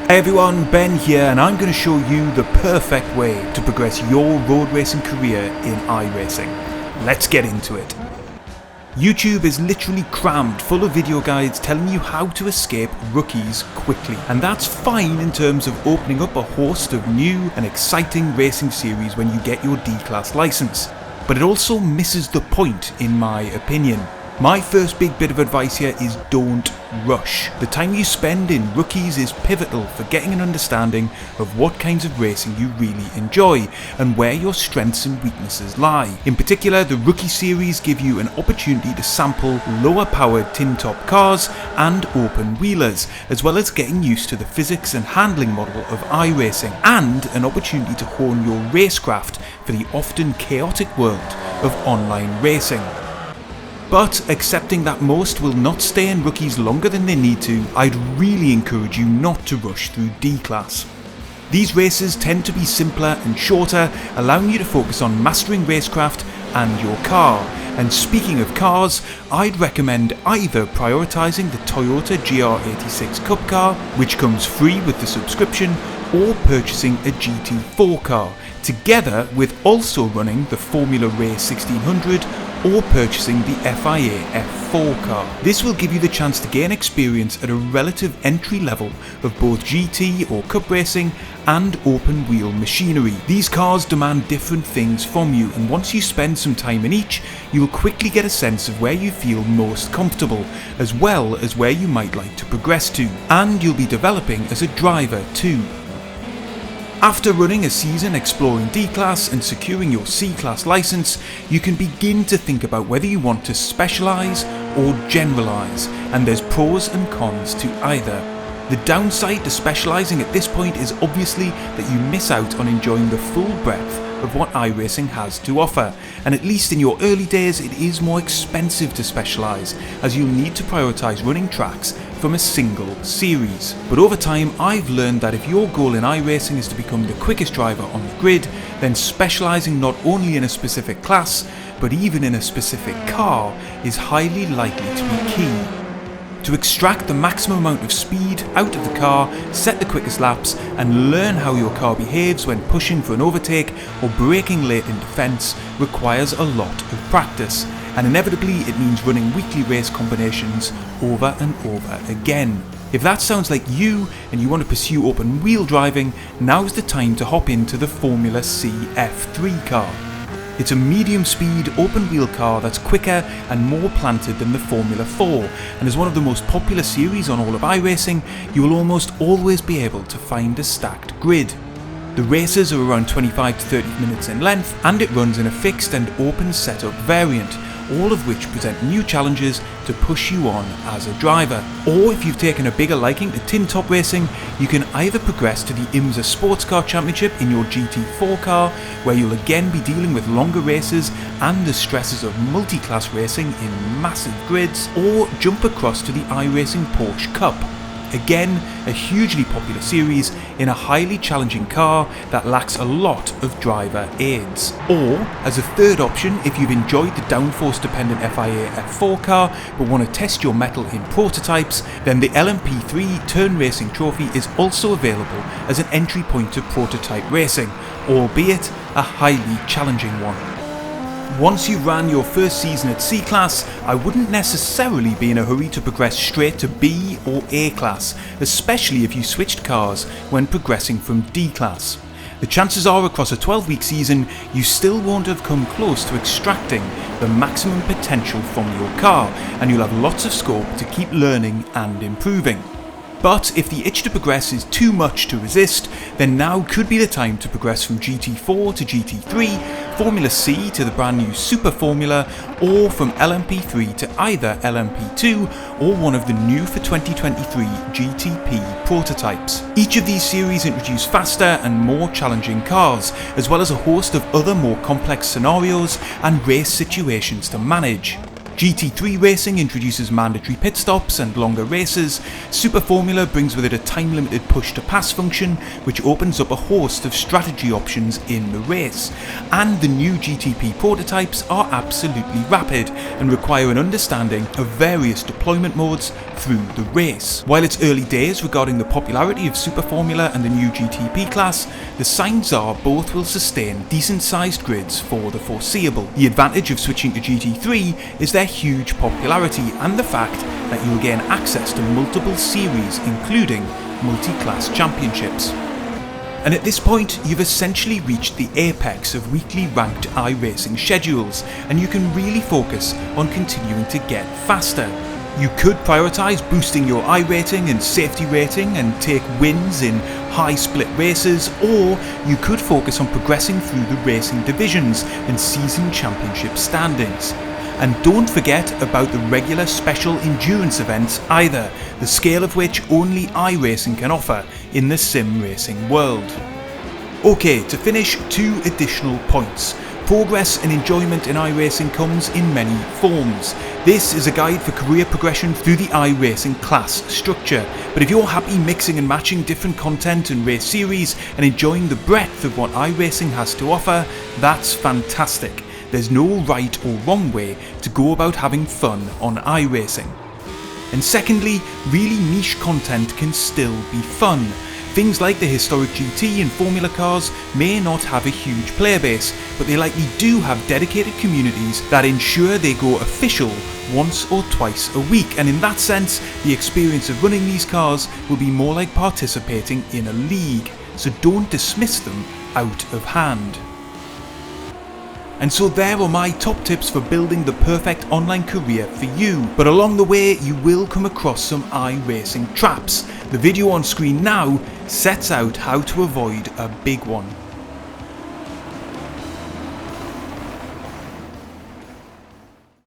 Hey everyone, Ben here, and I'm going to show you the perfect way to progress your road racing career in iRacing. Let's get into it. YouTube is literally crammed full of video guides telling you how to escape rookies quickly, and that's fine in terms of opening up a host of new and exciting racing series when you get your D-Class license, but it also misses the point in my opinion. My first big bit of advice here is don't rush. The time you spend in rookies is pivotal for getting an understanding of what kinds of racing you really enjoy and where your strengths and weaknesses lie. In particular, the rookie series give you an opportunity to sample lower powered tin top cars and open wheelers, as well as getting used to the physics and handling model of iRacing, and an opportunity to hone your racecraft for the often chaotic world of online racing. But accepting that most will not stay in rookies longer than they need to, I'd really encourage you not to rush through D-Class. These races tend to be simpler and shorter, allowing you to focus on mastering racecraft and your car. And speaking of cars, I'd recommend either prioritising the Toyota GR86 Cup car, which comes free with the subscription, or purchasing a GT4 car, together with also running the Formula Race 1600 or purchasing the FIA F4 car. This will give you the chance to gain experience at a relative entry level of both GT or Cup racing and open wheel machinery. These cars demand different things from you, and once you spend some time in each, you will quickly get a sense of where you feel most comfortable, as well as where you might like to progress to, and you'll be developing as a driver too. After running a season exploring D-Class and securing your C-Class license, you can begin to think about whether you want to specialise or generalise, and there's pros and cons to either. The downside to specialising at this point is obviously that you miss out on enjoying the full breadth of what iRacing has to offer, and at least in your early days it is more expensive to specialise, as you'll need to prioritise running tracks from a single series. But over time I've learned that if your goal in iRacing is to become the quickest driver on the grid, then specialising not only in a specific class, but even in a specific car is highly likely to be key. To extract the maximum amount of speed out of the car, set the quickest laps, and learn how your car behaves when pushing for an overtake or braking late in defence requires a lot of practice, and inevitably it means running weekly race combinations over and over again. If that sounds like you and you want to pursue open wheel driving, now's the time to hop into the Formula C F3 car. It's a medium-speed, open-wheel car that's quicker and more planted than the Formula 4, and as one of the most popular series on all of iRacing, you will almost always be able to find a stacked grid. The races are around 25 to 30 minutes in length, and it runs in a fixed and open setup variant, all of which present new challenges to push you on as a driver. Or if you've taken a bigger liking to tin top racing, you can either progress to the IMSA Sports Car Championship in your GT4 car, where you'll again be dealing with longer races and the stresses of multi-class racing in massive grids, or jump across to the iRacing Porsche Cup. Again, a hugely popular series in a highly challenging car that lacks a lot of driver aids. Or, as a third option, if you've enjoyed the downforce dependent FIA F4 car but want to test your mettle in prototypes, then the LMP3 Turn Racing Trophy is also available as an entry point to prototype racing, albeit a highly challenging one. Once you've ran your first season at C-Class, I wouldn't necessarily be in a hurry to progress straight to B or A-Class, especially if you switched cars when progressing from D-Class. The chances are across a 12-week season, you still won't have come close to extracting the maximum potential from your car, and you'll have lots of scope to keep learning and improving. But if the itch to progress is too much to resist, then now could be the time to progress from GT4 to GT3, Formula C to the brand new Super Formula, or from LMP3 to either LMP2 or one of the new for 2023 GTP prototypes. Each of these series introduce faster and more challenging cars, as well as a host of other more complex scenarios and race situations to manage. GT3 racing introduces mandatory pit stops and longer races. Super Formula brings with it a time-limited push-to-pass function, which opens up a host of strategy options in the race. And the new GTP prototypes are absolutely rapid and require an understanding of various deployment modes through the race. While it's early days regarding the popularity of Super Formula and the new GTP class, the signs are both will sustain decent-sized grids for the foreseeable. The advantage of switching to GT3 is their huge popularity and the fact that you'll gain access to multiple series, including multi-class championships. And at this point, you've essentially reached the apex of weekly ranked iRacing schedules, and you can really focus on continuing to get faster. You could prioritise boosting your iRating and safety rating and take wins in high split races, or you could focus on progressing through the racing divisions and season championship standings. And don't forget about the regular special endurance events either, the scale of which only iRacing can offer in the sim racing world. Okay, to finish, 2 additional points. Progress and enjoyment in iRacing comes in many forms. This is a guide for career progression through the iRacing class structure, but if you're happy mixing and matching different content and race series and enjoying the breadth of what iRacing has to offer, that's fantastic. There's no right or wrong way to go about having fun on iRacing. And secondly, really niche content can still be fun. Things like the historic GT and Formula cars may not have a huge player base, but they likely do have dedicated communities that ensure they go official once or twice a week, and in that sense, the experience of running these cars will be more like participating in a league, so don't dismiss them out of hand. And so there are my top tips for building the perfect online career for you. But along the way, you will come across some iRacing traps. The video on screen now sets out how to avoid a big one.